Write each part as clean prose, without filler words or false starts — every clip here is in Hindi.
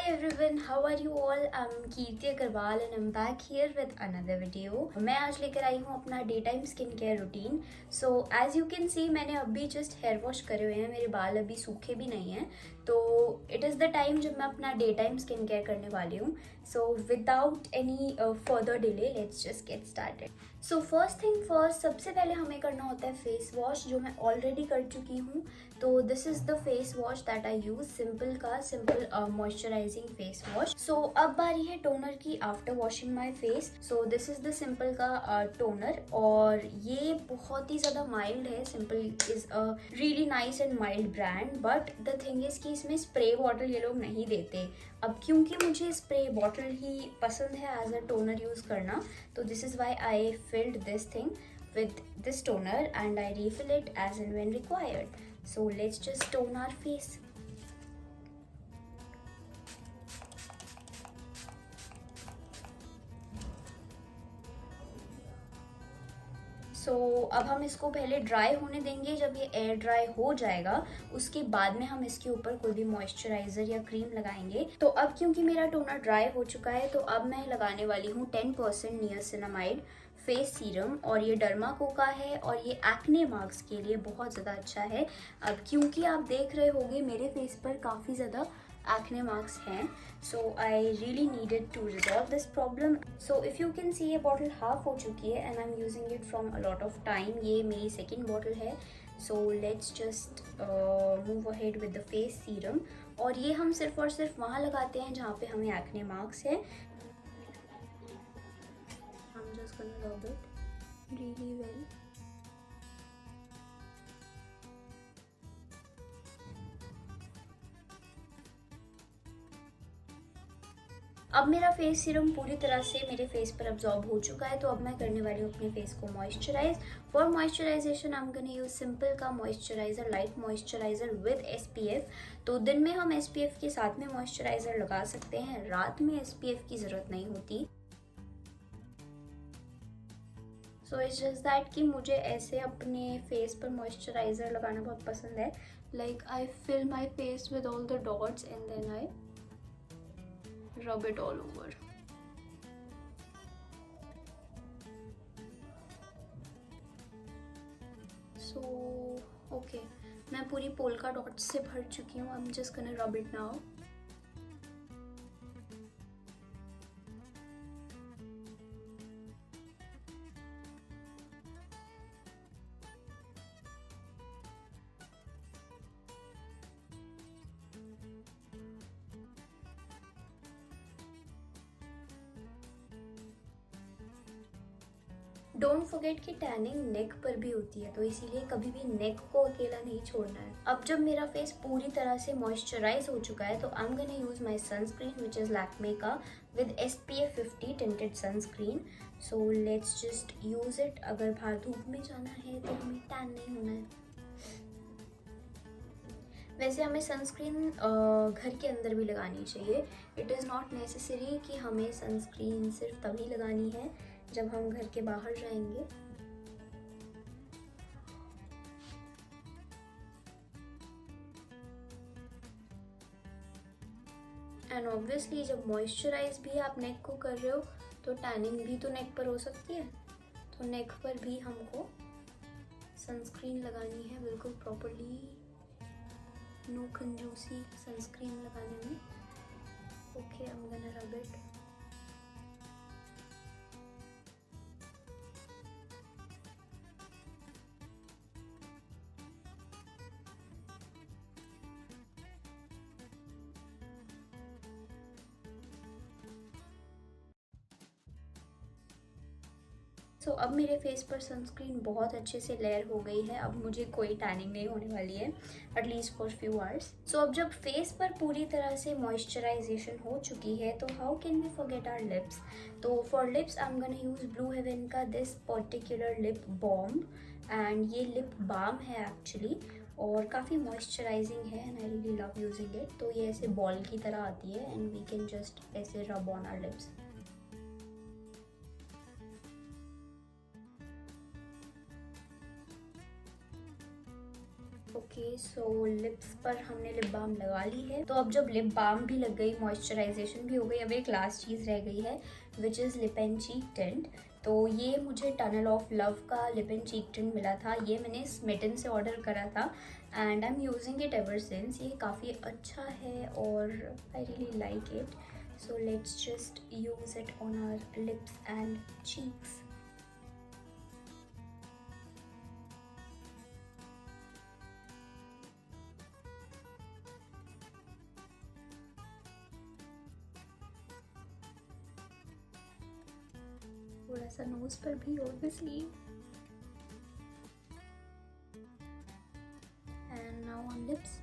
everyone, how are you all? I'm Kirti Agarwal and I'm back here with another video. मैं आज लेकर आई हूँ अपना day time skin care routine. So as you can see मैंने अभी जस्ट हेयर वॉश करे हुए हैं. मेरे बाल अभी सूखे भी नहीं हैं, तो इट इज़ द टाइम जब मैं अपना डे टाइम स्किन केयर करने वाली हूँ. So without any further delay let's just get started. So first thing first, सबसे पहले हमें करना होता है फेस वॉश, जो मैं ऑलरेडी कर चुकी हूँ. तो this is the face wash that I use, simple का सिंपल मॉइस्चराइजिंग फेस वॉश. सो अब बारी है टोनर की after washing my face. So this is the simple का टोनर और ये बहुत ही ज़्यादा माइल्ड है. Simple is a really nice and mild brand, but the thing is कि इसमें स्प्रे बॉटल ये लोग नहीं देते. अब क्योंकि मुझे स्प्रे बॉटल ही पसंद है एज अ टोनर यूज़ करना, तो this is why I filled this thing with this toner and I refill it as and when required. So let's just tone our face. सो अब हम इसको पहले ड्राई होने देंगे. जब ये एयर ड्राई हो जाएगा उसके बाद में हम इसके ऊपर कोई भी मॉइस्चराइज़र या क्रीम लगाएंगे. तो अब क्योंकि मेरा टोनर ड्राई हो चुका है, तो अब मैं लगाने वाली हूँ 10% नियासिनामाइड फेस सीरम. और ये डर्माको का है और ये एक्ने मार्क्स के लिए बहुत ज़्यादा अच्छा है. अब क्योंकि आप देख रहे होंगे मेरे फेस पर काफ़ी ज़्यादा acne marks हैं, so I really needed to resolve this problem. So if you can see ये bottle half हो चुकी है and I'm using it from a lot of time. ये मेरी second bottle है. So let's just move ahead with the face serum. और ये हम सिर्फ और सिर्फ वहाँ लगाते हैं जहाँ पे हमें acne marks है. I'm just gonna rub it really well. अब मेरा फेस सीरम पूरी तरह से मेरे फेस पर अब्जॉर्ब हो चुका है, तो अब मैं करने वाली हूँ अपने फेस को moisturize. For moisturization I am gonna use simple का moisturizer, light moisturizer with SPF. तो दिन में हम एसपीएफ के साथ में मॉइस्चराइजर लगा सकते हैं, रात में एसपीएफ की ज़रूरत नहीं होती. सो इट्स जस्ट दैट कि मुझे ऐसे अपने फेस पर मॉइस्चराइजर लगाना बहुत पसंद है. Like I fill my face with all the dots and then I rub it all over. So okay, मैं पूरी पोल्का डॉट से भर चुकी हूँ. I'm just gonna rub it now. Don't forget कि टैनिंग नेक पर भी होती है, तो इसीलिए कभी भी नेक को अकेला नहीं छोड़ना है. अब जब मेरा फेस पूरी तरह से मॉइस्चराइज हो चुका है, तो I am gonna use my sunscreen which is Lakme का with SPF 50 tinted sunscreen. So let's just use it. अगर बाहर धूप में जाना है तो हमें टैन नहीं होना है. वैसे हमें सनस्क्रीन घर के अंदर भी लगानी चाहिए. इट इज़ नॉट नेसेसरी कि हमें सनस्क्रीन सिर्फ तभी लगानी है जब हम घर के बाहर जाएंगे. एंड ऑब्वियसली जब मॉइस्चराइज भी आप नेक को कर रहे हो, तो टैनिंग भी तो नेक पर हो सकती है. तो नेक पर भी हमको सनस्क्रीन लगानी है बिल्कुल प्रॉपरली. नो कंजूसी सनस्क्रीन लगाने में. Okay, I am gonna rub it. So अब मेरे फेस पर सनस्क्रीन बहुत अच्छे से लेयर हो गई है. अब मुझे कोई टैनिंग नहीं होने वाली है, एटलीस्ट फॉर फ्यू आवर्स. सो अब जब फेस पर पूरी तरह से मॉइस्चराइजेशन हो चुकी है, तो how can we forget our lips. तो for lips I am gonna use Blue Heaven का this particular lip balm. And ये लिप बाम है एक्चुअली, और काफ़ी मॉइस्चराइजिंग है and I really love using it. तो ये ऐसे बॉल की तरह आती है एंड वी कैन जस्ट ऐसे rub on our lips. Okay, so lips पर हमने लिप बाम लगा ली है। तो अब जब लिप बाम भी लग गई, मॉइस्चराइजेशन भी हो गई, अब एक लास्ट चीज़ रह गई है which is lip and cheek tint. तो ये मुझे टनल ऑफ लव का लिप एंड चीक टिंट मिला था। ये मैंने स्मिटन से ऑर्डर करा था and I am using it ever since. ये काफ़ी अच्छा है और I really like it. So let's just use it on our lips and cheeks. थोड़ा सा नोज पर भी obviously, and now on lips.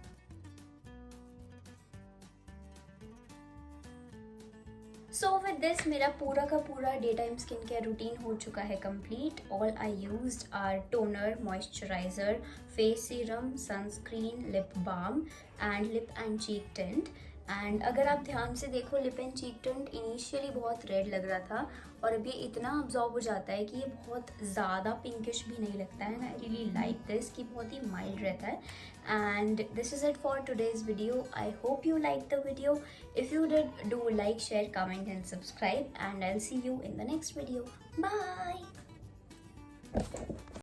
So with this मेरा पूरा का पूरा day time skin care routine हो चुका है complete. All I used are toner, moisturiser, face serum, sunscreen, lip balm and lip and cheek tint. And अगर आप ध्यान से देखो, लिप एंड चीक टिंट इनिशियली बहुत रेड लग रहा था और अभी इतना अब्जॉर्ब हो जाता है कि ये बहुत ज़्यादा पिंकिश भी नहीं लगता है। And I really like this कि बहुत ही माइल्ड रहता है। And this is it for today's video. I hope you like the video. If you did, do like, share, comment and subscribe, and I'll see you in the next video. Bye.